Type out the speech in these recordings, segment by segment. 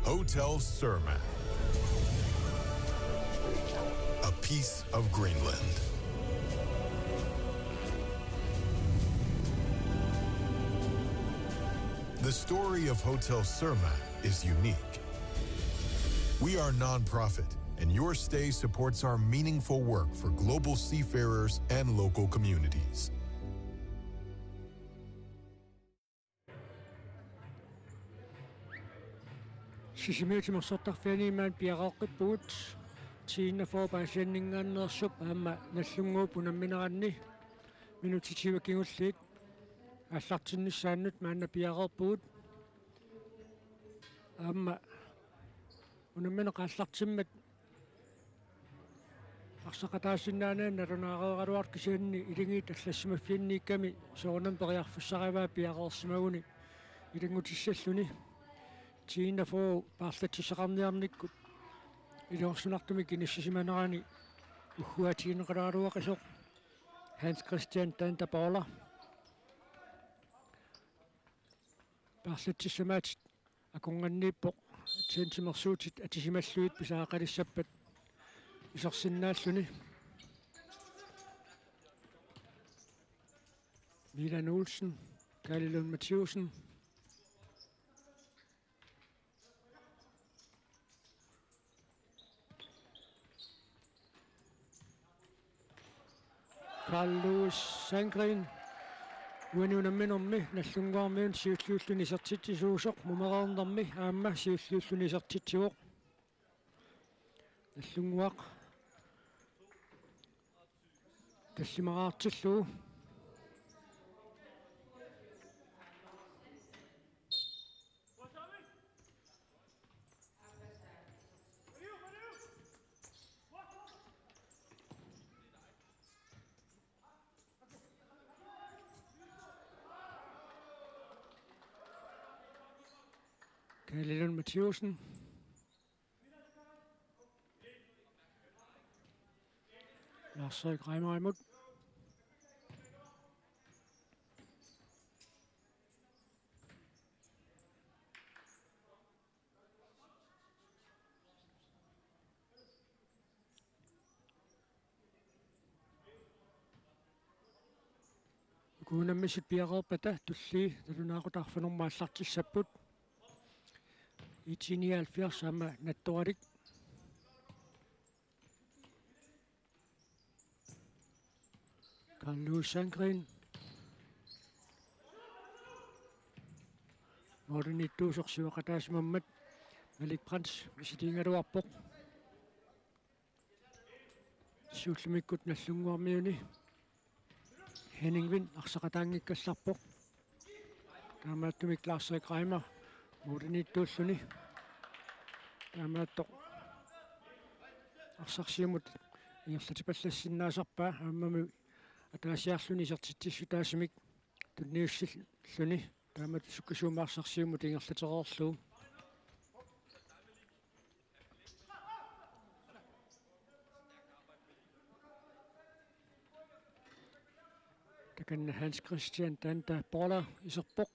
Hotel Surma. A piece of Greenland. The story of Hotel Surma is unique. We are non-profit, and your stay supports our meaningful work for global seafarers and local communities. Sisimiutima sortarfianimaan piaqaqqippugut tiinnafoorpaasianningaannersup aama nallunguup unammineranni minutitiivakingulliit аллартиннссааннут маанна пиақарпугут аама унаммина qaallартиммат арсақатаассиннаанаан налунаареералуарт кисианни илингиит аллассимаффианниикками соорнам периарфуссариваа пиақарсимагуни илингутиссаллуни тииннафоо паарлатсисақарниарниккут илиорсунартуми киниссисиманерани уггуатигинеқалааруақисоқ Hans Christian Dantabola паарлатсисамаат акунганнииппоқ тиантимерсуутит атисималлуит писаақалиссаппат исерсиннааллуни Milan Olsen, Kalle Lund Mathieusen, Carl Louis Sandgren, uaniunamminermi nallunguarmiun siulluulluni isertitsisuusoq mumeraarnermi aamma siulluulluni isertitsiuoq nallunguaq tassimaraartilluu Kalle Lund Mathieusen, Lars-Erik Reimer imod. Kuunammisit piaqerpata tulli talunaaqutaarfanormaallartissapput Itinialfiers aama nattualik Carl Louis Sandgren Mordenittuusorsiuaqataasimammat Malik Prans misitiingaluarpoq suullimikkut nallunguarmiuni Henning Wind arsaqataangikkалларpoq taamaattumik Lars-Erik Reimer Mordenittuulluni таамааттоқ арсарсиумут ингерлатипаллассиннаасарпаа ааммами атаасиарлуни сертитсиссутаасимик тунниуссиллуни таамат суккисуумаарсарсиумут ингерлатероорлуу таканна Hans Christian Dantabola исерпоқ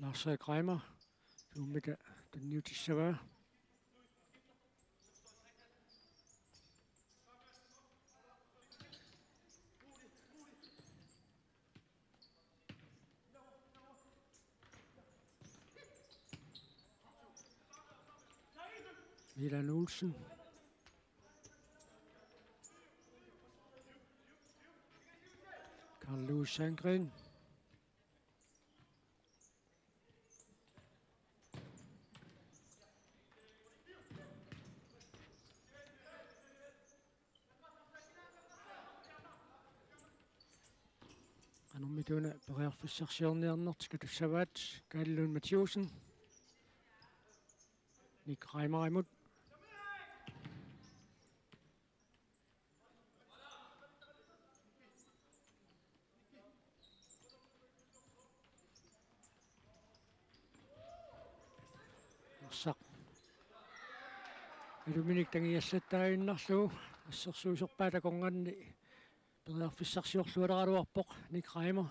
Lars-Erik Reimer, tuumita tunniutissavaa. Milan Olsen. Carl Louis Sandgren. Anummituna periarfussarsiorniarnertika tussavaat Kalle Lund Mathieusen Nick Reimer imod Saq Illuminik tangiassataainnerluu ассерсуусерпаатакорнганни периарфиссарсиорлуалераруарпоқ Ник Reimer.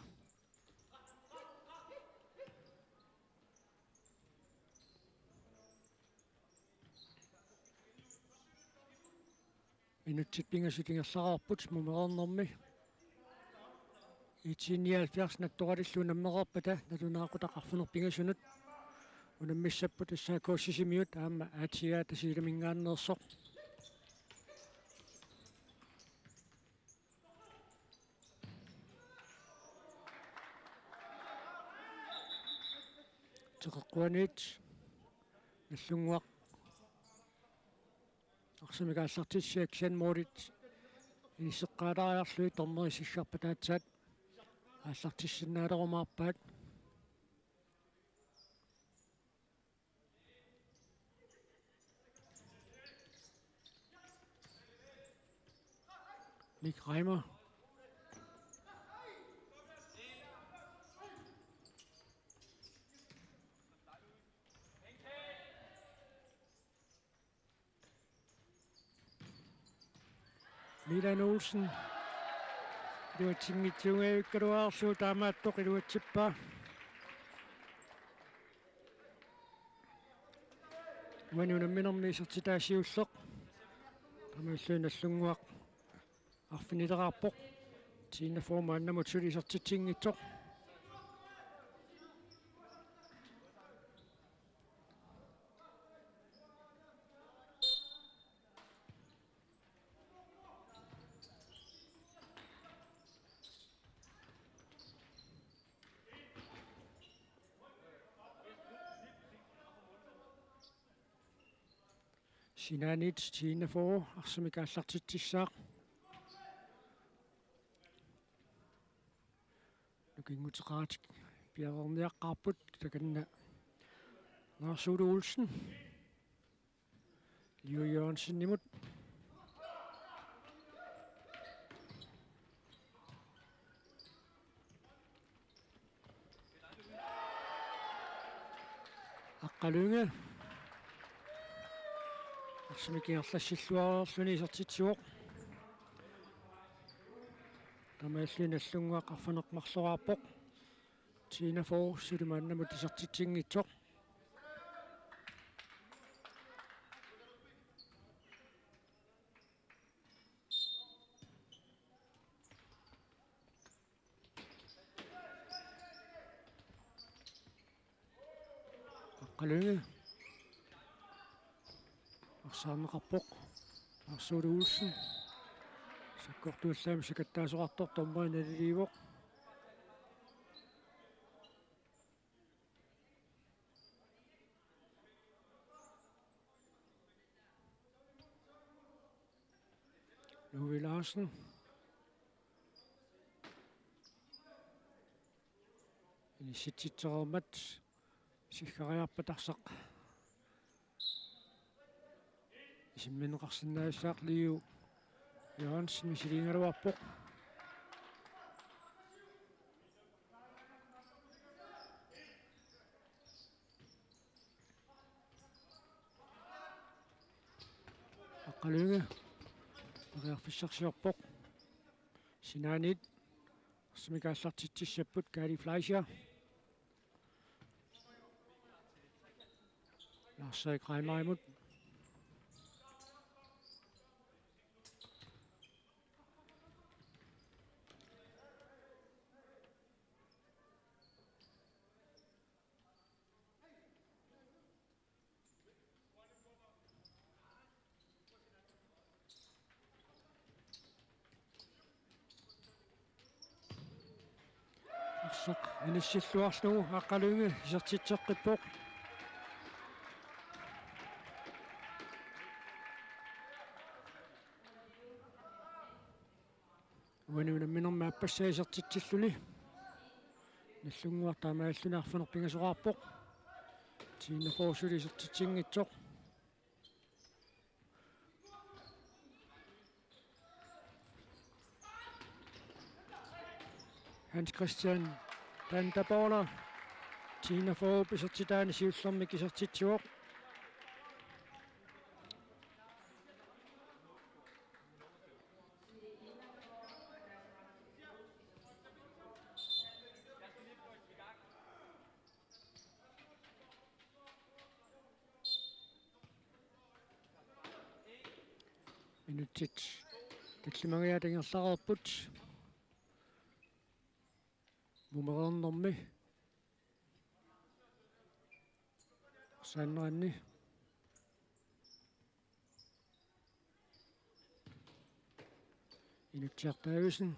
Minutsit pingasutiнгерлараарпут мумерернэрми 179 натторалиллу наммерерпата налунаақутақарфунер пингасунут унаммиссаппут ассаакооссисимиут аама аатигаа тасииламингааннерсоқ теққуанит наллунгуақ арсамикааллартиссиаксан морит инисеққалаариарлуи торнерисиггарпатаатсаат ааллартиссиннаалерумаарпаат Nik Reimer. Milan Olsen. Luatingitsunga ykkaruarsu taamaattoq iluatsippa. Uanunamminermi isertitaasiulleq. Tamalluunallunguaq арфинилераарпоқ тиина форма аннамут сулисертитсингитсоқ Sinanit тиина фоо арсамикааллартитсissaaq Nukinguteqaatik piaverniaqqaarput takanna Lars Ove Olsen Leo Jørgensen nimut Aqqalunga арсамикиерлассиллуарерлүни исертитсуоқ тамааллиналлунгуақ арфанеқмарлораарпоқ тиина фоо сулимааннамут исертитсингитсоқ Aqqalunga арсаарнеқарпоқ Lars Ove Olsen саккортуаллаами сакаттаасоқартор томмаиналиливоқ Love Larsen иниситситсеқармат сиггариарпатарсақ исимминеқарсинаасаақ Leo Jørgensen мисилингалуарпоқ Aqqalunga периарфиссарсиорпоқ Sinanit арсамикааллартитсиссаппут Kali Fleischer Lars Reimer imut инissилluarlugu Aqqalunga isертитсеққиппоқ уанунамминерма аппассаисертитсиллуни наллунгуартаамааллуни арфанерпингасоқарпоқ тиина фоосули isертитсингитсоқ Hans Christian Dandabola Tina for isertitaani siullermik isertitsuoq инутсит таллимагиатангерларерпут мумерернэрми саннеранни инутсиартаависен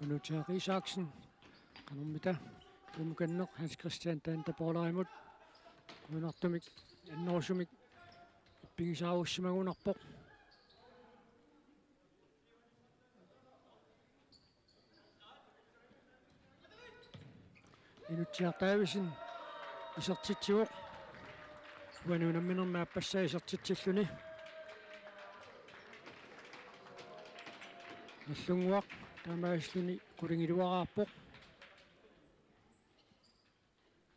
Kunutsaaq Isaksen qanermita umukanneq Hans Christian Tantapolarimut kunartumik annorsumik ippigisaarussimagunarpoq inutsiartaavisin isertitsiuq uanuunamminerma appassaa isertitsilluni nallunguaq taamaasluni qulingiluaraarpoq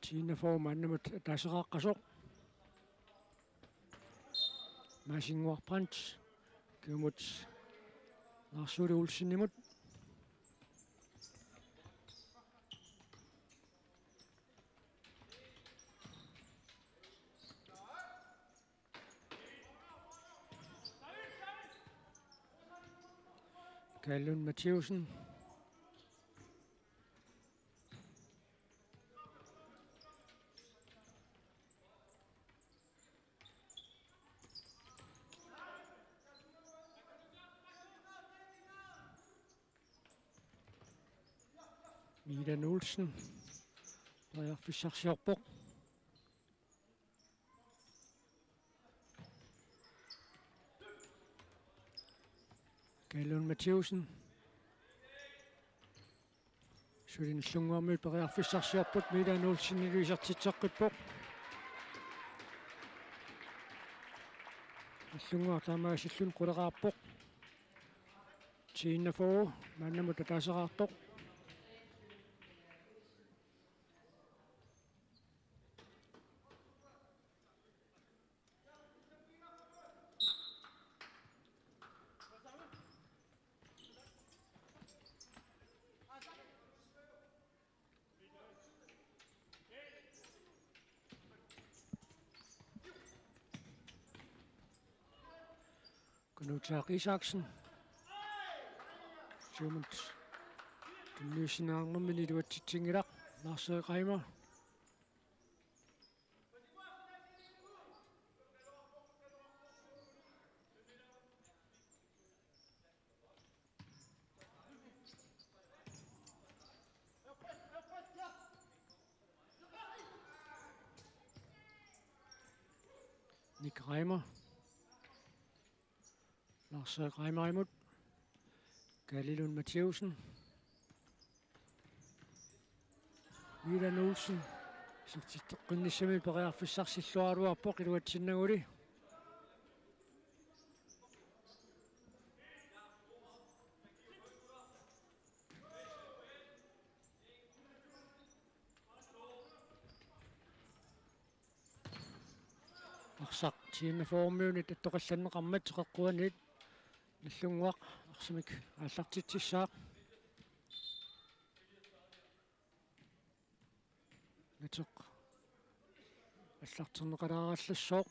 tiinnaforma annamut taaseraqqasoq maasinguarprant kiumut Larsule Olsenimut Kallun Mathieusen Milan Olsen Fissarsiorpoq Kallun Mathieusen sulinallunguarmut periarfissarsiorput Milan Olsen iluisartitseqqippoq allunguar taamaasillun quleqaarpoq tiinnaforu maannamut taaseraartoq Kunutsaaq Isaksen Sumut tunniusinaarnermini luatsitsingilaq Lars-Erik Nick Reimer Lars-Erik imod Kallun Mathieusen Milan Olsen sertitteqqinnissami periarfissarsillualuarpoq iluatsinnaguli Arsaq tiinnaformiunit attoqallanneqarmat teqeqquanit nallunguaq arsimik aallartitsissaaq natsoq аллартэрнеқалаараллассооқ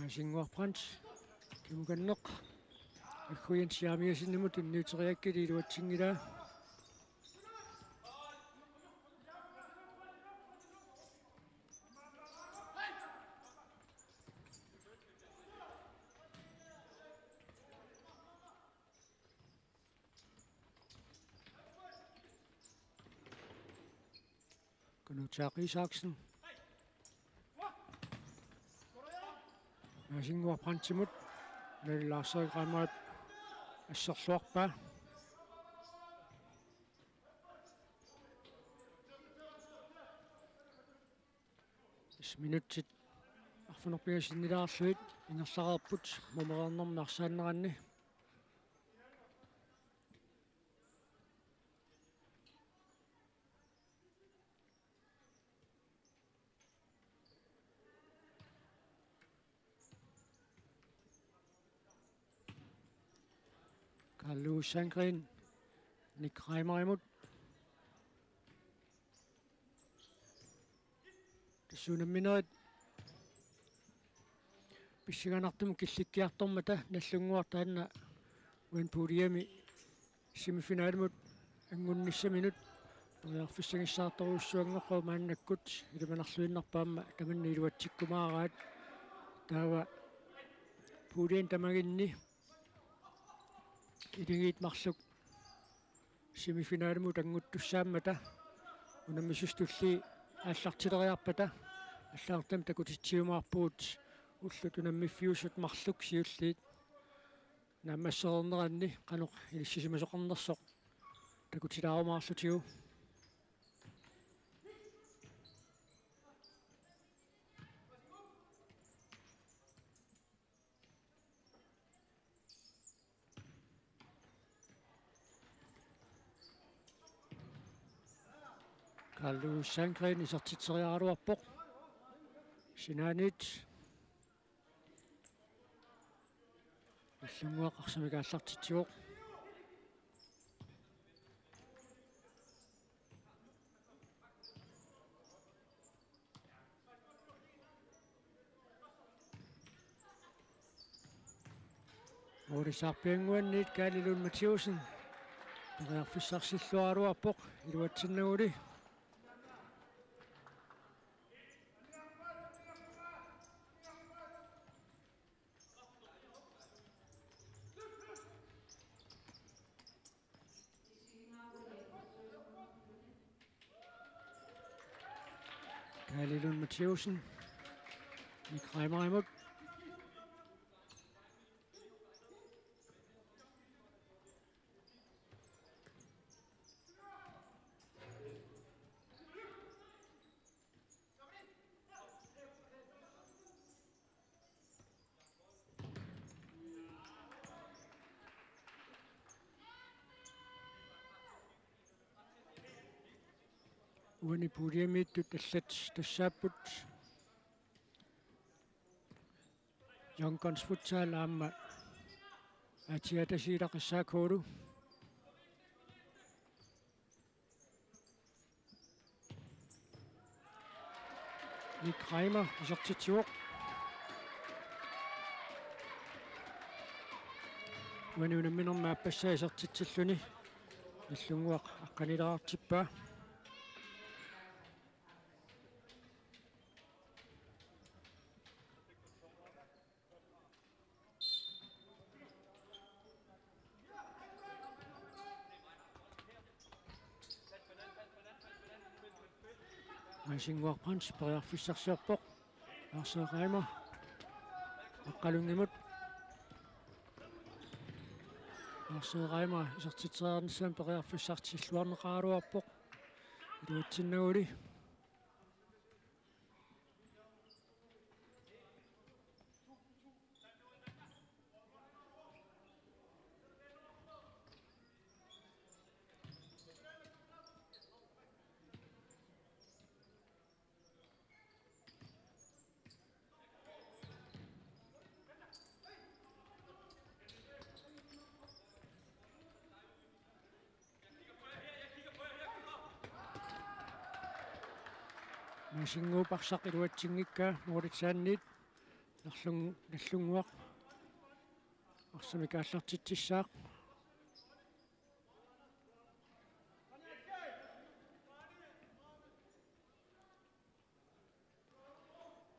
Maasinguarprant kimukanneq akkuyansiaamiasinimut inniuteriakkili iluatsingilaa Kunutsaaq Isaksen Maasinguarprantimut Lars-Erik ассерлуарпаа минутсит арфунерпигасиннилаарлуит ингерларерпут мумерернэрми арсааннеранни Carlo Sandgren Nick Reimer imod тссунамминерит писсиганартум килликкиартормата наллунгуартаанна уин пулиами семифиналимут ангунниссаминут периарфиссагиссаарторуссуангеққу мааннаккут илуманарлуиннарпаама таманни илуатсиккумаараат таава пулиан тамагинни илигиит марлук семифиналимут ангуттуссааммата унаммисустулли ааллартилериарпата аллаартам такутитсиумаарпуут уллут унаммиффиусут марлук сиуллиит наммассерернеранни канеқ илиссисимасоқарнерсоқ такутилаарумаарлутигу Carlo Sandgren isartitseriaaruarpoq Sinaanit аллунгуақарсамикааллартитсуоқ Орисарпиангуанниит Калилун Матиусен периарфиссарсиллуаруарпоқ илуатсиннагули Kallilund Mathieusen Nick Reimer imod uani puliamiittut allats tassaapput Yonkons futsal aamma atiatasiilaqassaakuulu Nick Reimer isortitsuoq uani unamminerma appassaa isortitsalluni allunguaq aqqanilaartippaa Masingwaqpans periarfissarsiarpoq Arseeraima aqqalungimut Arseeraima isartitseriarnissaan periarfissartilluarneqaaruarpoq iluatsinnaguli Masingguuparsaq iluatsiнгикка моритсаанниит нallunguaq арсамикааллартитсissaaq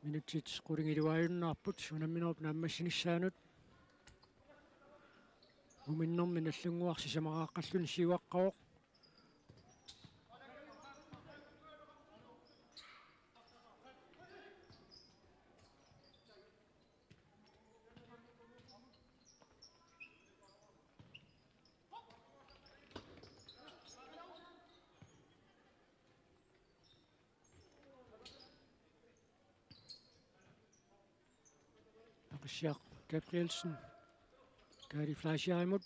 минутсит qulingиluajunnaarput unamminerup naammassinissaanut uminnermi nallunguarsisamaaqaqqalluni siuaqqaoq Aksiak Gabrielsen. Gary Fleischer imod.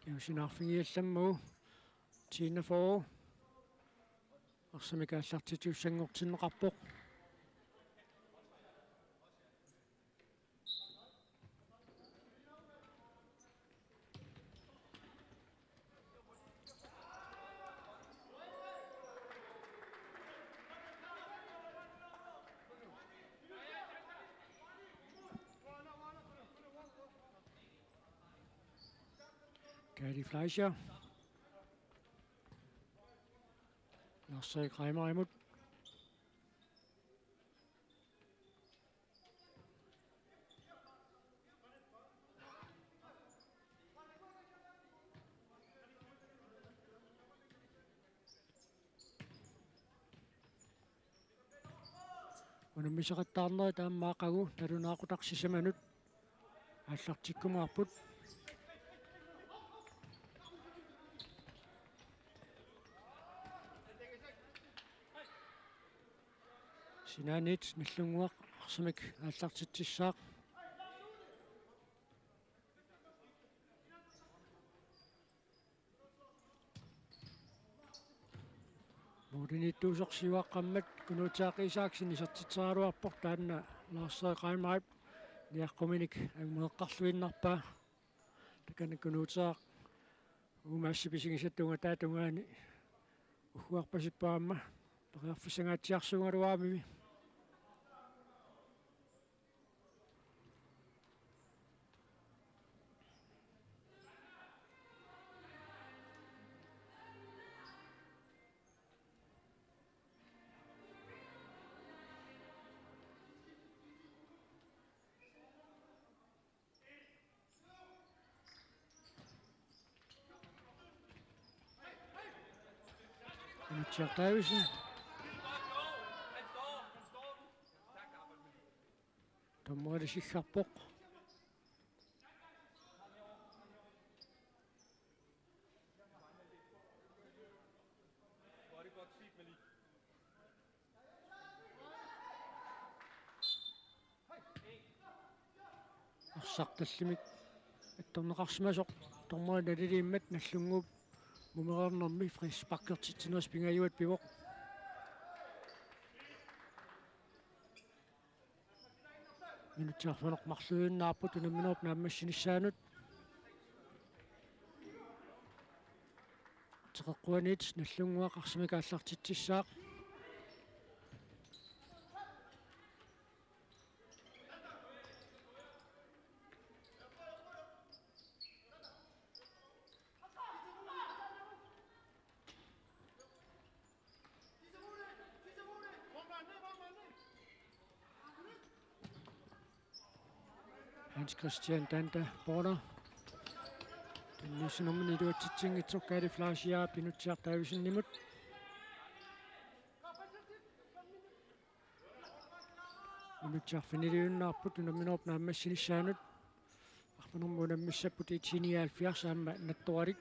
Giver sin affingiellammu. Tina for. Arsamika allartitiussangortin rappoq. Gary Fleischer. Lasse Kreimer imod. Unummisaqattaarneri taammaaqagu talunaaqutaqsisamanut аллартиккумаарпут синаанит наллунгуақ арсамик ааллартитсissaaq модинитtuusорсивааққаммат кунуутаақисааксини сертитсералуарпор таанна лаарсеэқаимарип ниаққуминик агмеэққарлуиннарпаа такана кунуутаақ умаассиписигисаттунга таатунгаани угуарпасиппаама периарфисангаатсиарсунгалуаамими Richard Davison. Tommoide sikkarpoq. Arsartallimik attorneqarsimasoq tormoide naliliimmat nallunguup мумерернэрми фрис паккертитсинерс пингаюат пивоқ минутсаарфанеқ марлуиннаарпут унамминерп нааммассиниссаанут теқэққуанит наллунгуақ арсимика аллартитсissaaq Hans Christian Danda Border. Den næste nummer i det tidspunkt er tog Gary Fleischer Pinochet Davison nimut. Pinochet finder det under på den nummer opnår med sin sjanut. Og nu må den misse på det 10-70 sammen med Nattorik.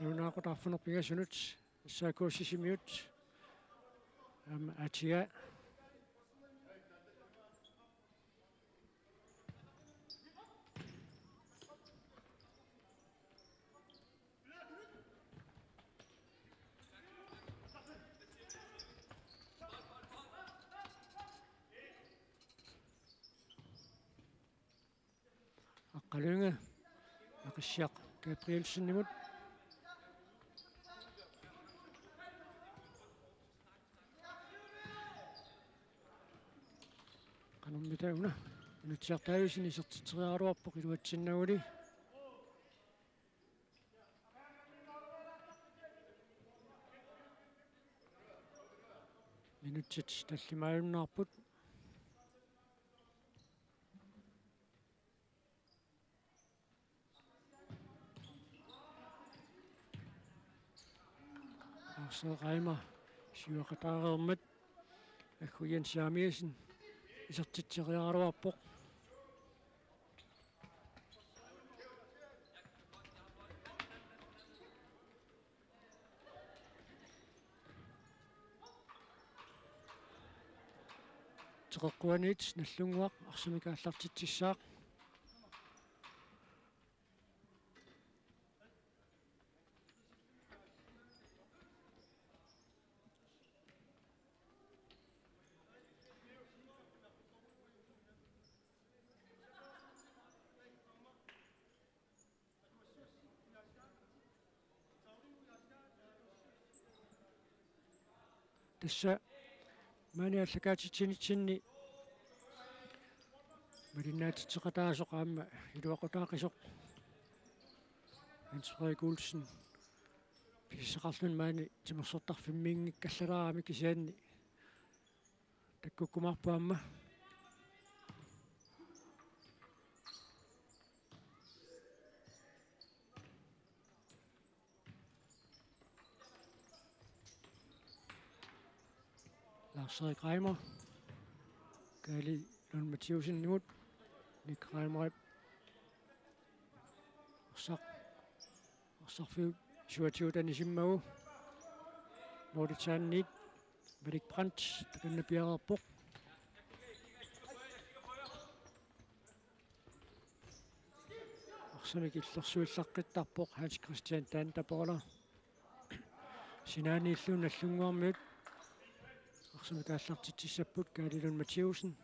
Nu når jeg går for nogle penge sjanut, så går jeg sig mute. Atia. Qalunga aqassiaq Gabrielsen nimut qanummitauna nutsiartaavisin isertiteriaruarpoq iluatsinnauli minutsit tallimaayunnaarput Reimer syuaqataareermat akkuyan saamiasin isertiteriaruarpoq Teqquanit nallunguaq arsimikaallartitsissaaq tassa maani allakaatitsinitsinni malinnaatitseqataasoq aamma iluaqutaaqisoq Hans Frederik Olsen pissaqarlun maani timersortarfimmiingikkallalaraami kisianni takkukkumarpu aamma Lars-Erik Reimer Gali Lund Mathieusen imod Nick Reimer Orsarfiu 27 isimmagu Norditanit Malik Brandt takannapiarerpoq Arsamik illersuillaqqittarpoq Hans Christian Tantapola Sinaani illun allunguarmiut Arsimikaallartitsissapput Gali Lund Mathieusen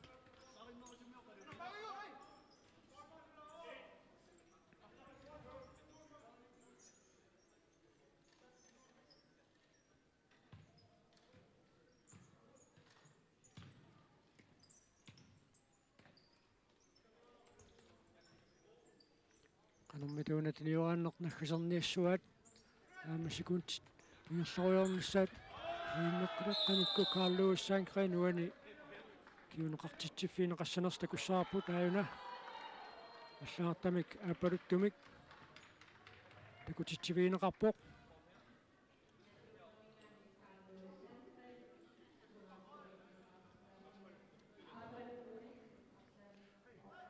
Qanumituunatiniuaanneq naggiserniassuat aammasikunt ingerloriornissaat Inneqqanikku Carl Lewis Sankren uani kiuneqartitsiffiine qassanersta kussaraput aayuna аллаартамик аапалуттумик такутитсивиинеқарпоқ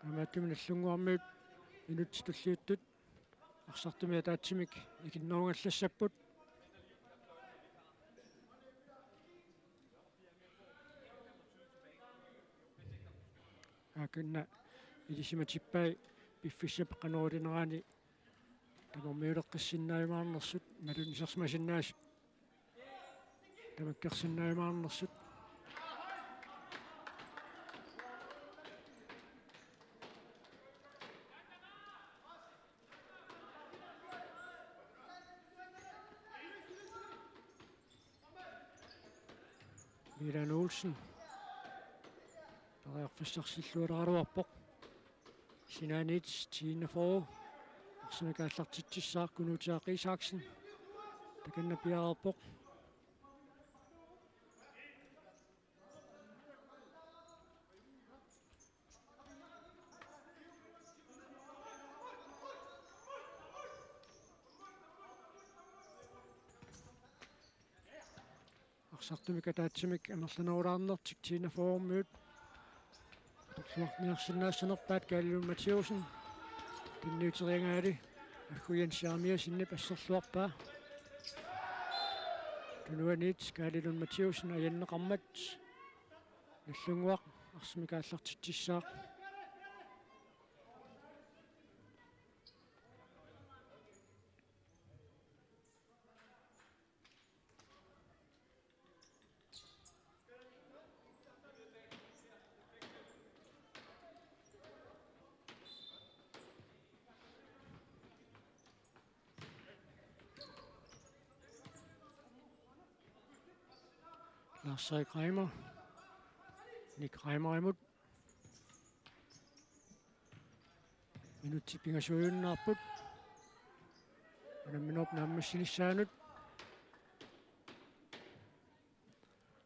амааттуми наллунгуармиут минутситуллиуттут арсартуми атаатсимик икиннерунгallассаппут акинна илисиматиппай пиффиссап каноринерани тамормиулеққиссиннаимаарнерсут малунисерсмасиннаасут тамаккерсиннаимаарнерсут Milan Olsen Тариарфиссарсиллуаларуарпоқ Sinaanit Tine Fogh Arsimikaallartitsissaarkunuutiaq Isaksen takannapiarerpoq Arsartumik ataatsimik anerlanerulaarnertik Tine Fogh-miut Torluarniarsinnaassanerpaat Gali Lund Mathieusen tinniuteriangaali agguyan Charmier sinni passerluarpaa tunuanit Gali Lund Mathieusen ajanneqarmat nallunguaq arsimikaallartitsissaaq Lars-Erik Reimer Nick Reimer imod minuttipingasujunnaarput anamminop naammassinissaaanut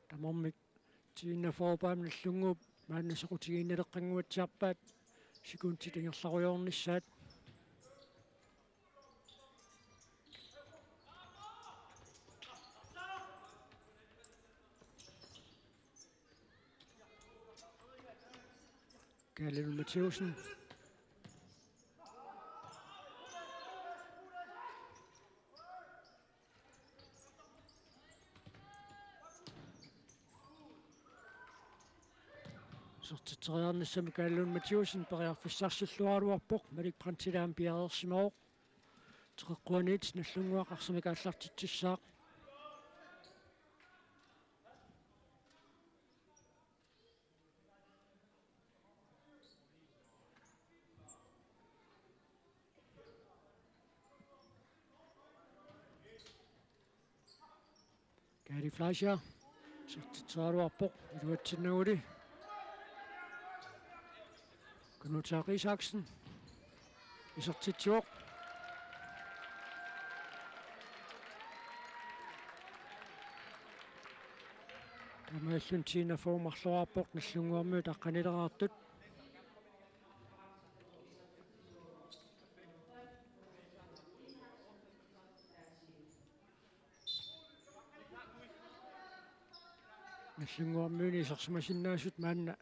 tamormik Tine Fogh-paam nallunguup maannasequtigiinnaleqqanguatsiarpaat sikuntit ingerlaruyornissaat Gali Lund Mathieusen сортитериарниссами кааллуун матиусин периарфиссарсуллуаруарпоқ малик прантилаам пиареерсимаоқ теққуаниит наллунгуақарсами кааллартитсissaақ Gary Fleischer сортитериаруарпоқ илуатсиннагули Knut Isaksen исертитсуоқ амааллун тина формарлуарпоқ наллунгуармуу таққанилераартут наллунгуармууни сарсимасиннаасут маанна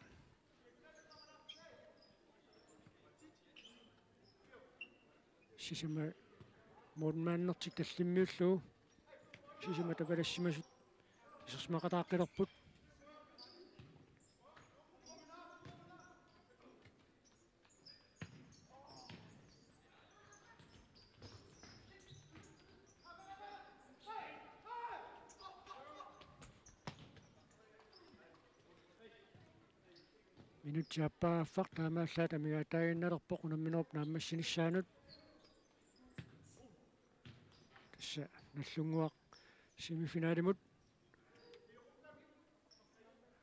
сисима модмааннертик таллиммиуллуу сисима тавалассимасут исерсмақатааққилерпут минутсиаппааффақ таамааллаат амигаатаагинналерпоқ унамминооп нааммассинissaanут тасса наллунгуақ семифиналимут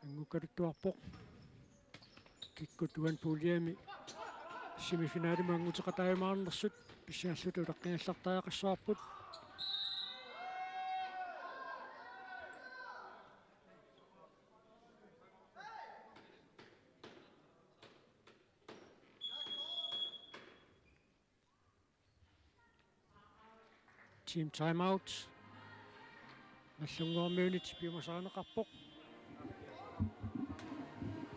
ангуккалуттуарпоқ киккут туан пулиами семифиналима ангутеқатаамаарнерсут писсааллуту улеққигаллартаақассуарпут team timeout наллунгуармиунит пиумасаанеқарпоқ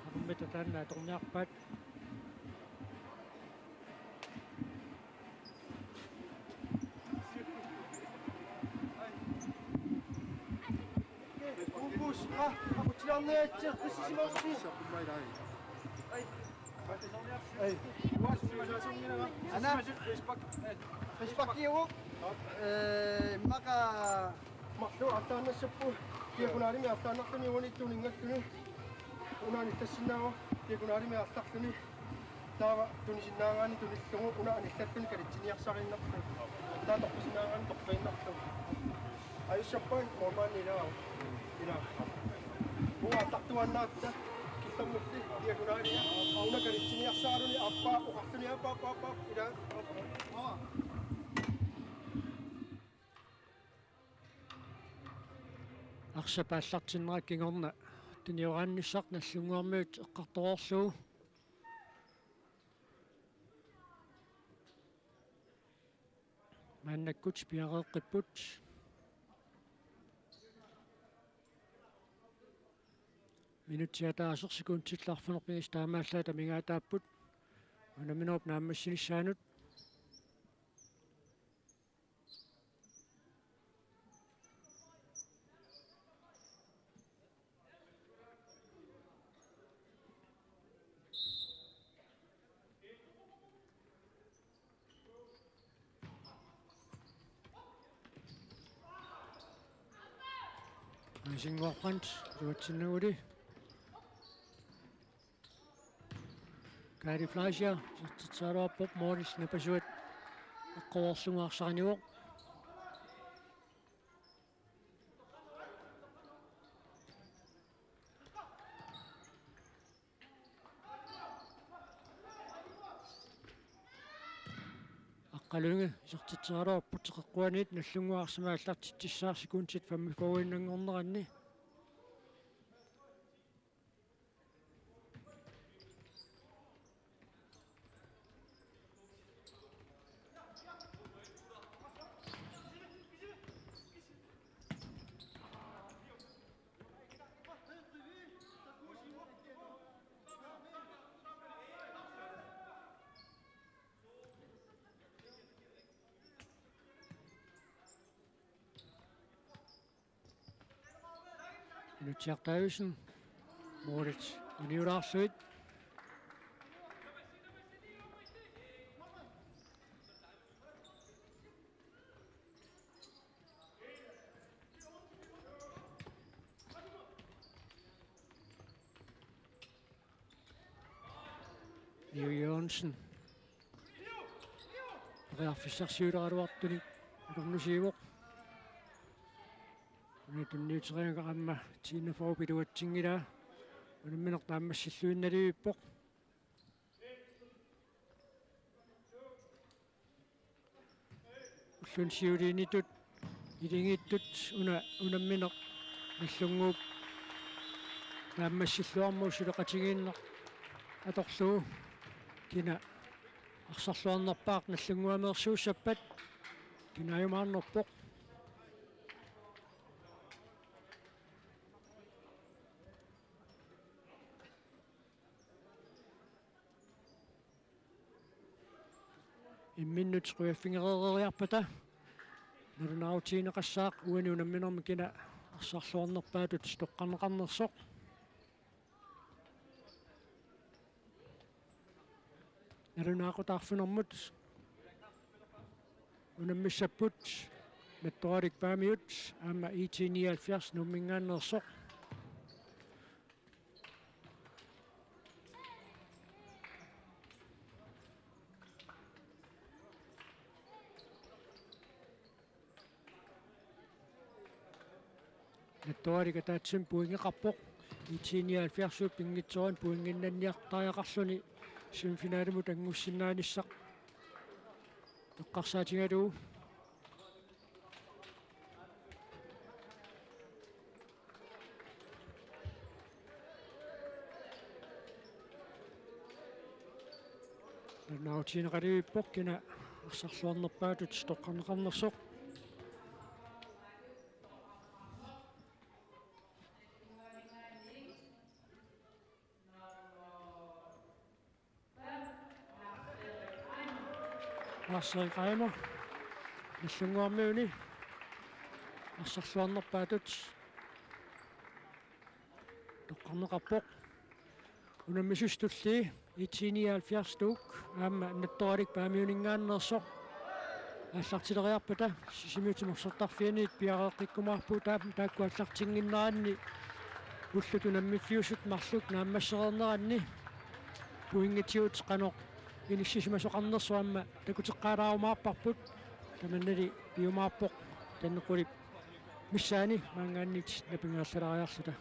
харуммита таанна торниарпаат maka makdo atana sepuh dia kunari me atana kini woni tuningat kini unani tasinao dia kunari me atak kini tawa tunisinangan tunis tungo una anistat kini kadi ciniak sakin nak tatok kusinangan tok pain nak tu ayo siapa momen ni dah ina bunga atak tuan nak kita mesti dia kunari una kadi ciniak sarun ni apa waktu ni apa ida арсапааллартиннераккингорна тиниораанниссақ наллунгуармиут эққартороорлуу маннаккут пиареэққиппут минутсиатаа секундтиллаарфунерпигис таамааллаата мигаатааппут унаминооп нааммассинissaanут Singorpant ruutsinnuuli Gary Fleischer sitsaruappoq Morris napasuat eqqoorlungaarsaaniuoq aqqalunga isertitseruappu teqquaniit nallunguaarsimaallартитсissaar sekuuntit fammi forwinangorneranni Luciak Davidson, Moritz, Uniuraarsuit. Leo Jørgensen. Reaffissarsiuleraluartuni utornusiivok. Tunniuteriagaramma tiinnaforupiluatsingilaa. Unamminertaammassilluinnaliuppoq. Ullunsiuliinitut ilingиittut unammineq nallunguup тааммассиллуармуу сулеқатигииннеқ аторлуу кина арсарлуарнерпаақ наллунгуамеерсууссаппат кинааюмаарнерпоқ имминнут қуяффингерериарпата налунаутиинеқассаақ уани унамминерми кина арсарлуарнерпаатут тоққарнеқарнерсоқ налунаақутаарфинэрмут унаммиссаппут натторик паамиут аама ИТ-79 нуммингааннерсоқ натторик атаатсим пуингеқарпоқ ИТ-79 пингитсорин пуингиннанниартариақарлуни семифиналимут ангуссиннааниссақ тоққарсаатингалуу наутинеқалииппоқ кина арсарлуарнерпаатут тоққарнеқарнерсоқ Арсалқаама наллунгуармиуни арсарлуарнерпаатут тоққарнеқарпоқ унаммисустулли ИТ-79 тук аама натторик паамиунингааннерсоқ ааллартилериарпата сисимиутимерсертарфианиит пиареэққиккумаарпу тааккуаллартингиннеранни уллут унаммиффиусут марлук нааммассерернеранни пуингитиут қаноқ иниссисимасоқарнерсуамма такутеққалаарумаарпарпут таманнали пиумаарпоқ таннеқулип миссаани маангааннит напингерлалариарлута